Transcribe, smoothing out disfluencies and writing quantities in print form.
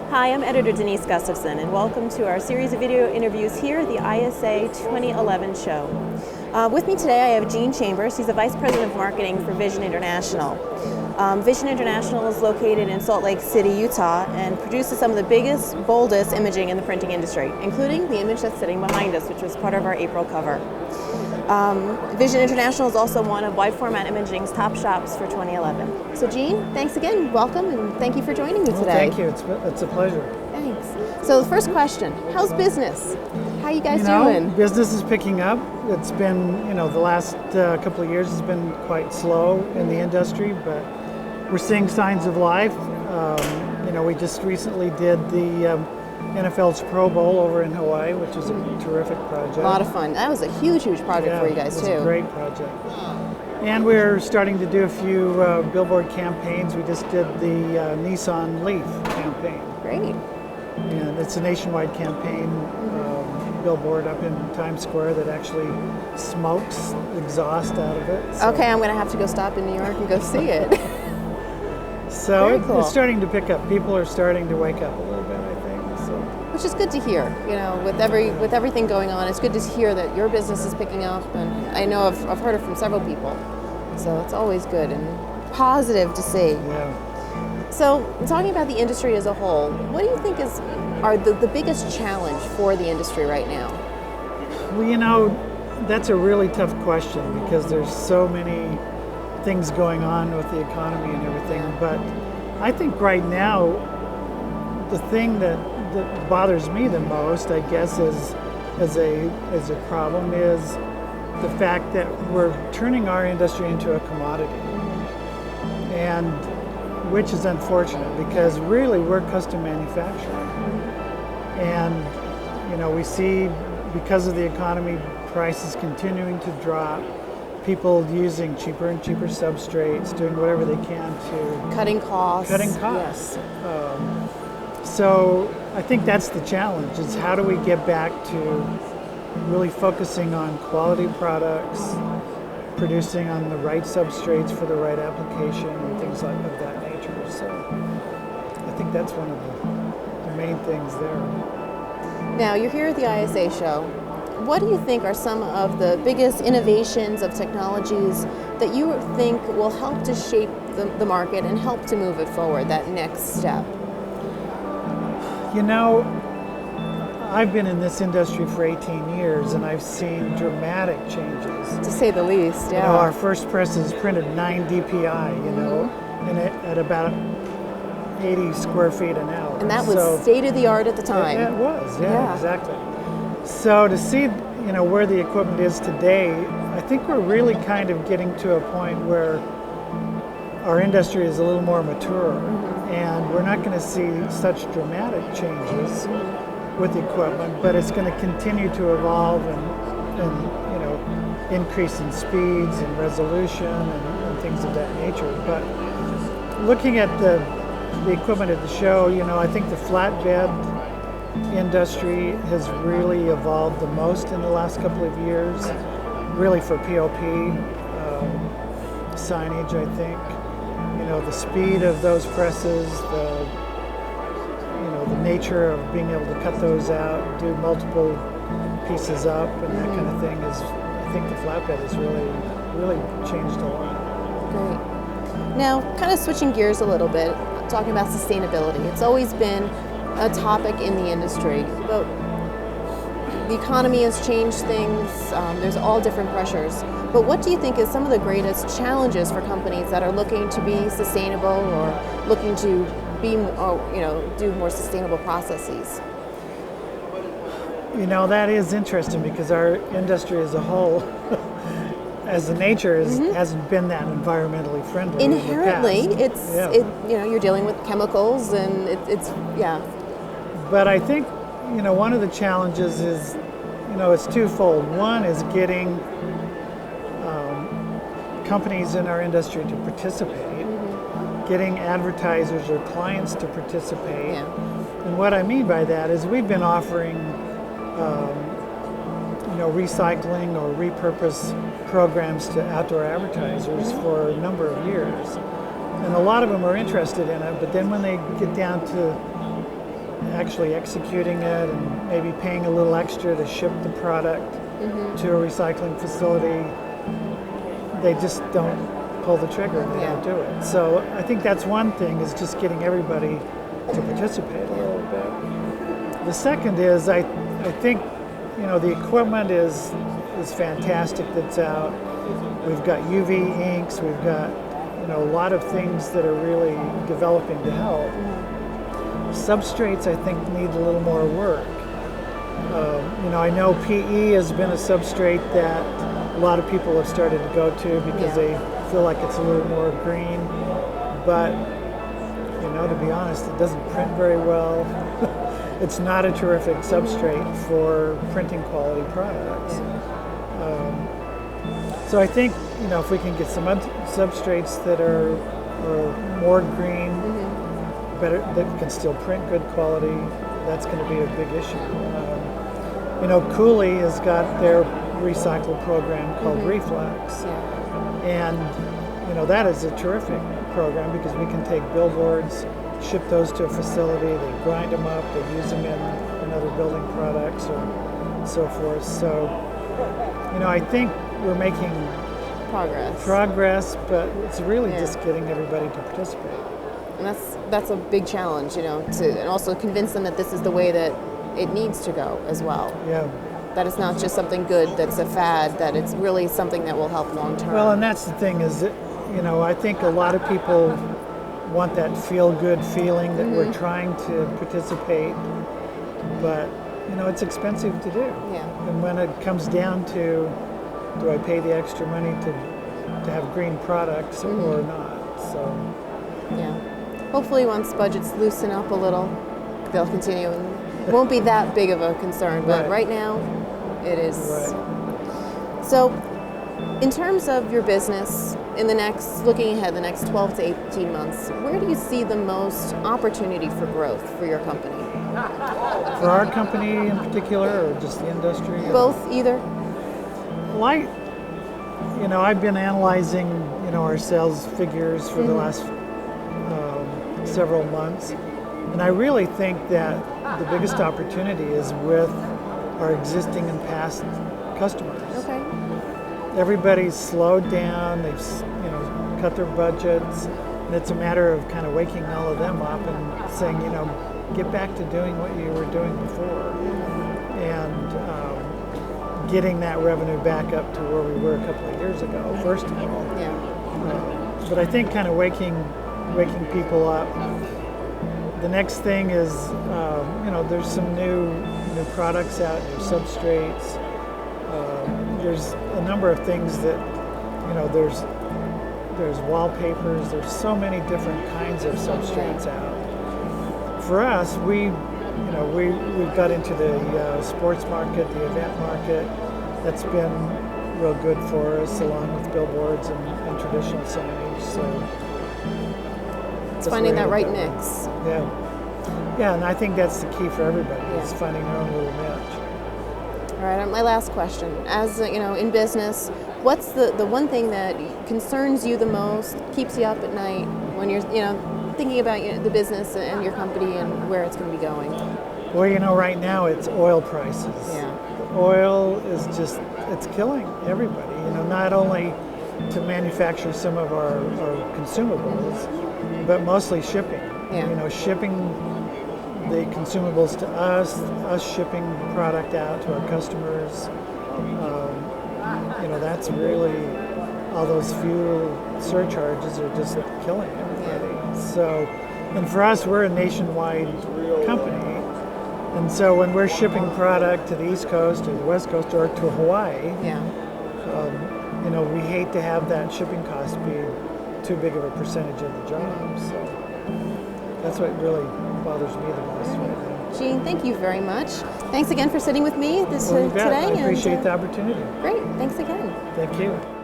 Hi, I'm editor Denise Gustavson, and welcome to our series of video interviews here at the ISA 2011 show. With me today I have Gene Chambers. He's the Vice President of Marketing for Vision International. Vision International is located in Salt Lake City, Utah, and produces some of the biggest, boldest imaging in the printing industry, including the image that's sitting behind us, which was part of our April cover. Vision International is also one of wide format imaging's top shops for 2011. So Gene, thanks again, welcome, and thank you for joining me today. Thank you, it's a pleasure. Thanks. So the first question, how's business? How are you guys doing? Business is picking up. It's been, the last couple of years has been quite slow in the industry, but we're seeing signs of life. We just recently did the NFL's Pro Bowl over in Hawaii, which is a terrific project. A lot of fun. That was a huge project for you guys too. It was a great project. And we're starting to do a few billboard campaigns. We just did the Nissan Leaf campaign. Great. And it's a nationwide campaign, billboard up in Times Square that actually smokes exhaust out of it. So. Okay, I'm going to have to go stop in New York and go see it. So cool. It's starting to pick up. People are starting to wake up a little bit, I think. So. Which is good to hear. With everything going on, it's good to hear that your business is picking up. And I know I've heard it from several people. So it's always good and positive to see. Yeah. So talking about the industry as a whole, what do you think are the biggest challenge for the industry right now? Well, that's a really tough question because there's so many things going on with the economy and everything. But I think right now, the thing that bothers me the most, I guess, as a problem is the fact that we're turning our industry into a commodity, and which is unfortunate because really we're custom manufacturing, and we see because of the economy prices continuing to drop, people using cheaper and cheaper substrates, doing whatever they can to cutting costs. Yes. So I think that's the challenge: is how do we get back to really focusing on quality products, producing on the right substrates for the right application, and things of that nature. So I think that's one of the main things there. Now you're here at the ISA show. What do you think are some of the biggest innovations of technologies that you think will help to shape the market and help to move it forward, that next step? I've been in this industry for 18 years and I've seen dramatic changes. To say the least, yeah. Our first presses printed 9 DPI, and at about 80 square feet an hour. And that was state of the art at the time. It was, yeah, exactly. So to see, where the equipment is today, I think we're really kind of getting to a point where our industry is a little more mature, and we're not going to see such dramatic changes with the equipment, but it's going to continue to evolve and increase in speeds and resolution and things of that nature. But looking at the equipment at the show, I think the flatbed industry has really evolved the most in the last couple of years, really for POP signage, I think. The speed of those presses, the nature of being able to cut those out, do multiple pieces up and that kind of thing I think the flatbed has really changed a lot. Great. Now, kind of switching gears a little bit, talking about sustainability. It's always been a topic in the industry, but the economy has changed things. There's all different pressures. But what do you think is some of the greatest challenges for companies that are looking to be sustainable or looking to be, do more sustainable processes? That is interesting because our industry as a whole, as a nature, hasn't been that environmentally friendly. Inherently, you're dealing with chemicals and it's. But I think, one of the challenges is, it's twofold. One is getting companies in our industry to participate, getting advertisers or clients to participate. And what I mean by that is we've been offering, recycling or repurpose programs to outdoor advertisers for a number of years. And a lot of them are interested in it, but then when they get down to actually executing it and maybe paying a little extra to ship the product to a recycling facility, they just don't pull the trigger and they don't do it. So I think that's one thing, is just getting everybody to participate a little bit. The second is I think, the equipment is fantastic that's out. We've got UV inks, we've got a lot of things that are really developing to help. Substrates, I think, need a little more work. I know PE has been a substrate that a lot of people have started to go to because they feel like it's a little more green, but to be honest, it doesn't print very well. It's not a terrific substrate for printing quality products. So I think if we can get some substrates that are more green, better, that can still print good quality, that's going to be a big issue. Cooley has got their recycle program called Reflex, and that is a terrific program because we can take billboards, ship those to a facility, they grind them up, they use them in other building products or so forth. So I think we're making progress, but it's really just getting everybody to participate. And that's a big challenge, and also convince them that this is the way that it needs to go as well. Yeah. That it's not just something good that's a fad, that it's really something that will help long term. Well, and that's the thing is that, I think a lot of people want that feel-good feeling that we're trying to participate, but, it's expensive to do. Yeah. And when it comes down to, do I pay the extra money to have green products or not? So. Yeah. Hopefully once budgets loosen up a little, they'll continue. It won't be that big of a concern, but right now it is. Right. So in terms of your business, looking ahead the next 12 to 18 months, where do you see the most opportunity for growth for your company? For our company in particular, or just the industry? Both, either. Well, I've been analyzing, our sales figures for the last several months, and I really think that the biggest opportunity is with our existing and past customers. Okay. Everybody's slowed down, they've cut their budgets, and it's a matter of kind of waking all of them up and saying, get back to doing what you were doing before, and getting that revenue back up to where we were a couple of years ago, first of all. Yeah. But I think kind of waking people up. The next thing is, there's some new products out, new substrates. There's a number of things that, there's wallpapers. There's so many different kinds of substrates out. For us, we got into the sports market, the event market. That's been real good for us, along with billboards and traditional signage. So it's finding that right mix. Yeah, and I think that's the key for everybody. Is finding their own little niche. All right, my last question. As in business, what's the one thing that concerns you the most, keeps you up at night when you're thinking about the business and your company and where it's going to be going? Well, right now it's oil prices. Yeah. Oil is it's killing everybody. Not only to manufacture some of our consumables, but mostly shipping. Yeah. Shipping the consumables to us shipping product out to our customers. That's really, all those fuel surcharges are just killing everybody. Yeah. So, and for us, we're a nationwide company. And so when we're shipping product to the East Coast or the West Coast or to Hawaii, we hate to have that shipping cost be too big of a percentage of the job. So that's what really bothers me the most right now. Jean, thank you very much. Thanks again for sitting with me today. I appreciate the opportunity. Great. Thanks again. Thank you.